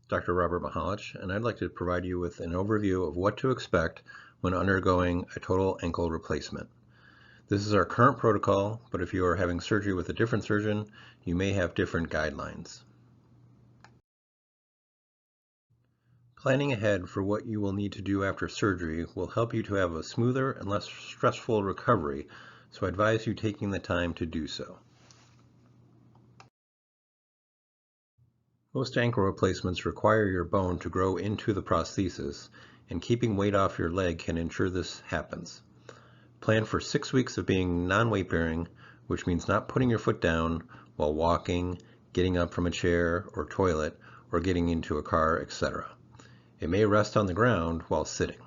Dr. Robert Mihalich, and I'd like to provide you with an overview of what to expect when undergoing a total ankle replacement. This is our current protocol, but if you are having surgery with a different surgeon, you may have different guidelines. Planning ahead for what you will need to do after surgery will help you to have a smoother and less stressful recovery, so I advise you taking the time to do so. Most ankle replacements require your bone to grow into the prosthesis, and keeping weight off your leg can ensure this happens. Plan for 6 weeks of being non-weight bearing, which means not putting your foot down while walking, getting up from a chair or toilet, or getting into a car, etc. It may rest on the ground while sitting.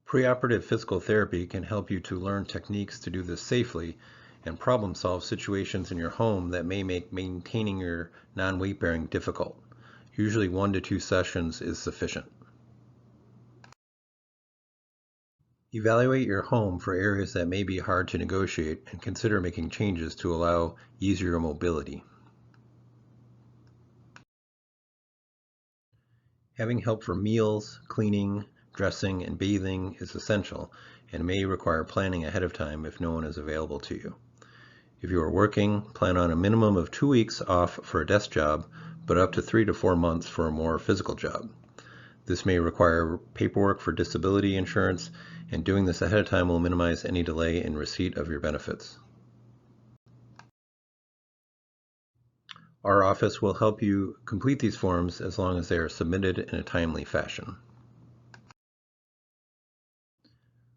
Preoperative physical therapy can help you to learn techniques to do this safely and problem solve situations in your home that may make maintaining your non-weight bearing difficult. Usually 1 to 2 sessions is sufficient. Evaluate your home for areas that may be hard to negotiate and consider making changes to allow easier mobility. Having help for meals, cleaning, dressing, and bathing is essential and may require planning ahead of time if no one is available to you. If you are working, plan on a minimum of 2 weeks off for a desk job, but up to 3 to 4 months for a more physical job. This may require paperwork for disability insurance, and doing this ahead of time will minimize any delay in receipt of your benefits. Our office will help you complete these forms as long as they are submitted in a timely fashion.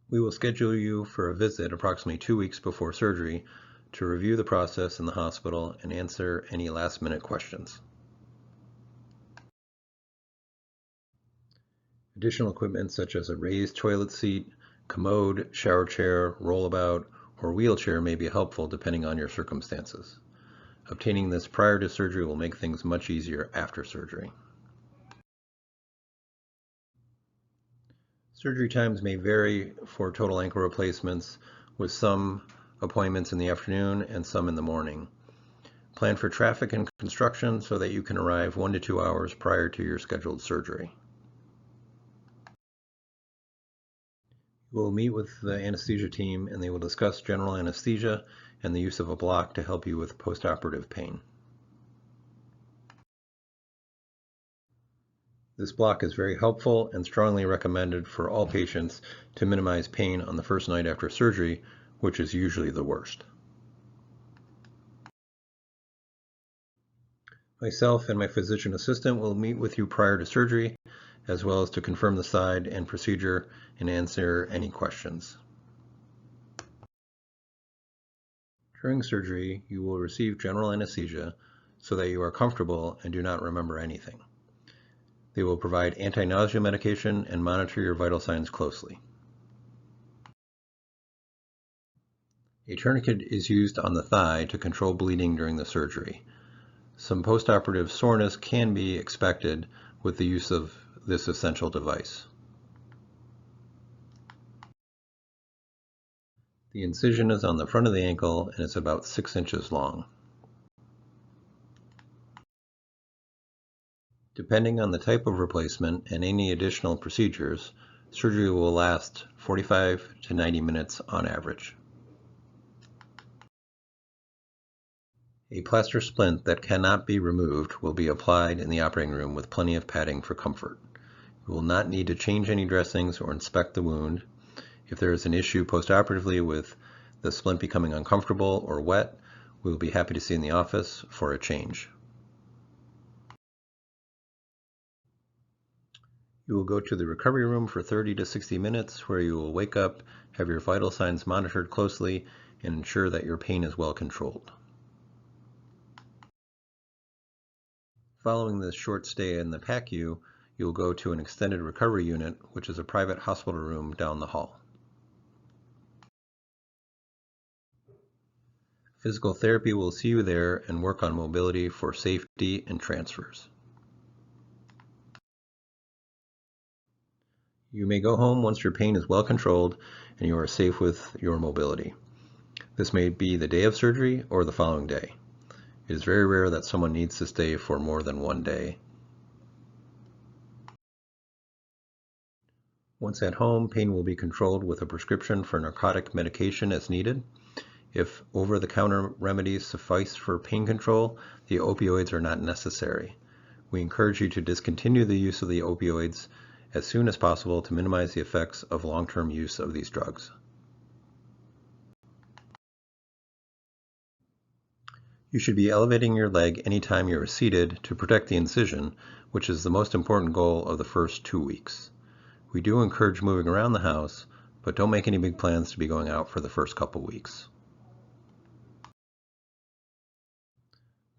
We will schedule you for a visit approximately 2 weeks before surgery to review the process in the hospital and answer any last-minute questions. Additional equipment such as a raised toilet seat, commode, shower chair, rollabout, or wheelchair may be helpful depending on your circumstances. Obtaining this prior to surgery will make things much easier after surgery. Surgery times may vary for total ankle replacements, with some appointments in the afternoon and some in the morning. Plan for traffic and construction so that you can arrive 1 to 2 hours prior to your scheduled surgery. You will meet with the anesthesia team and they will discuss general anesthesia and the use of a block to help you with postoperative pain. This block is very helpful and strongly recommended for all patients to minimize pain on the first night after surgery, which is usually the worst. Myself and my physician assistant will meet with you prior to surgery, as well as to confirm the side and procedure and answer any questions. During surgery, you will receive general anesthesia so that you are comfortable and do not remember anything. They will provide anti-nausea medication and monitor your vital signs closely. A tourniquet is used on the thigh to control bleeding during the surgery. Some postoperative soreness can be expected with the use of this essential device. The incision is on the front of the ankle and is about 6 inches long. Depending on the type of replacement and any additional procedures, surgery will last 45 to 90 minutes on average. A plaster splint that cannot be removed will be applied in the operating room with plenty of padding for comfort. You will not need to change any dressings or inspect the wound. If there is an issue postoperatively with the splint becoming uncomfortable or wet, we will be happy to see you in the office for a change. You will go to the recovery room for 30 to 60 minutes where you will wake up, have your vital signs monitored closely, and ensure that your pain is well controlled. Following this short stay in the PACU, you will go to an extended recovery unit, which is a private hospital room down the hall. Physical therapy will see you there and work on mobility for safety and transfers. You may go home once your pain is well controlled and you are safe with your mobility. This may be the day of surgery or the following day. It is very rare that someone needs to stay for more than one day. Once at home, pain will be controlled with a prescription for narcotic medication as needed. If over-the-counter remedies suffice for pain control, the opioids are not necessary. We encourage you to discontinue the use of the opioids as soon as possible to minimize the effects of long-term use of these drugs. You should be elevating your leg anytime you are seated to protect the incision, which is the most important goal of the first 2 weeks. We do encourage moving around the house, but don't make any big plans to be going out for the first couple weeks.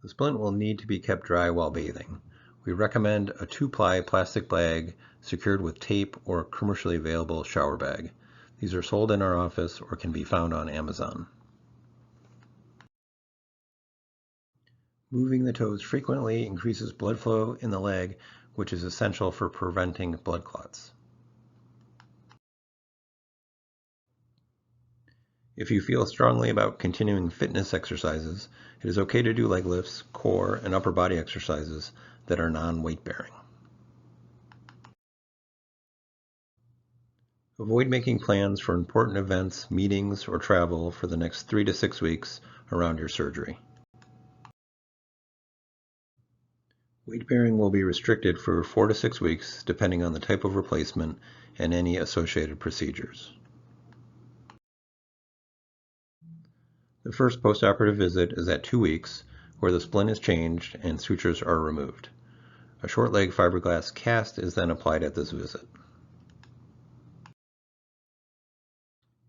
The splint will need to be kept dry while bathing. We recommend a 2-ply plastic bag secured with tape or commercially available shower bag. These are sold in our office or can be found on Amazon. Moving the toes frequently increases blood flow in the leg, which is essential for preventing blood clots. If you feel strongly about continuing fitness exercises, it is okay to do leg lifts, core, and upper body exercises that are non-weight bearing. Avoid making plans for important events, meetings, or travel for the next 3 to 6 weeks around your surgery. Weight bearing will be restricted for 4 to 6 weeks depending on the type of replacement and any associated procedures. The first postoperative visit is at 2 weeks, where the splint is changed and sutures are removed. A short leg fiberglass cast is then applied at this visit.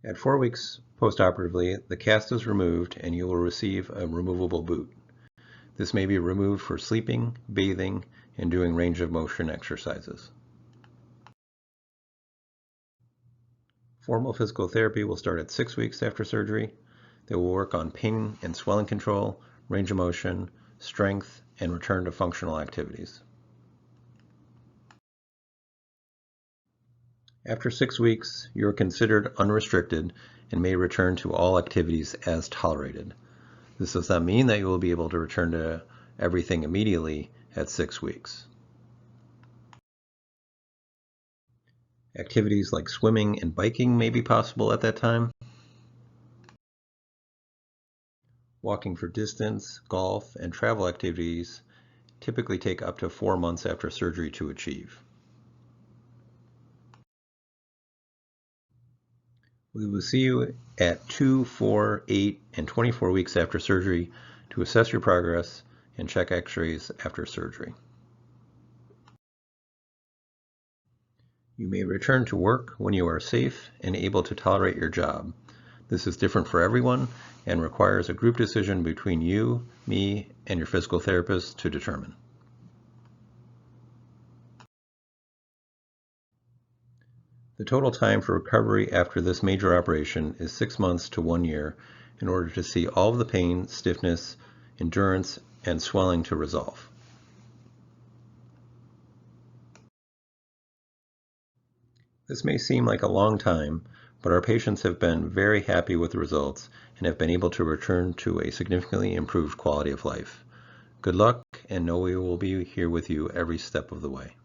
At 4 weeks postoperatively, the cast is removed and you will receive a removable boot. This may be removed for sleeping, bathing, and doing range of motion exercises. Formal physical therapy will start at 6 weeks after surgery. They will work on pain and swelling control, range of motion, strength, and return to functional activities. After 6 weeks, you are considered unrestricted and may return to all activities as tolerated. This does not mean that you will be able to return to everything immediately at 6 weeks. Activities like swimming and biking may be possible at that time. Walking for distance, golf, and travel activities typically take up to 4 months after surgery to achieve. We will see you at 2, 4, 8, and 24 weeks after surgery to assess your progress and check x-rays after surgery. You may return to work when you are safe and able to tolerate your job. This is different for everyone and requires a group decision between you, me, and your physical therapist to determine. The total time for recovery after this major operation is 6 months to 1 year in order to see all of the pain, stiffness, endurance, and swelling to resolve. This may seem like a long time, but our patients have been very happy with the results and have been able to return to a significantly improved quality of life. Good luck, and know we will be here with you every step of the way.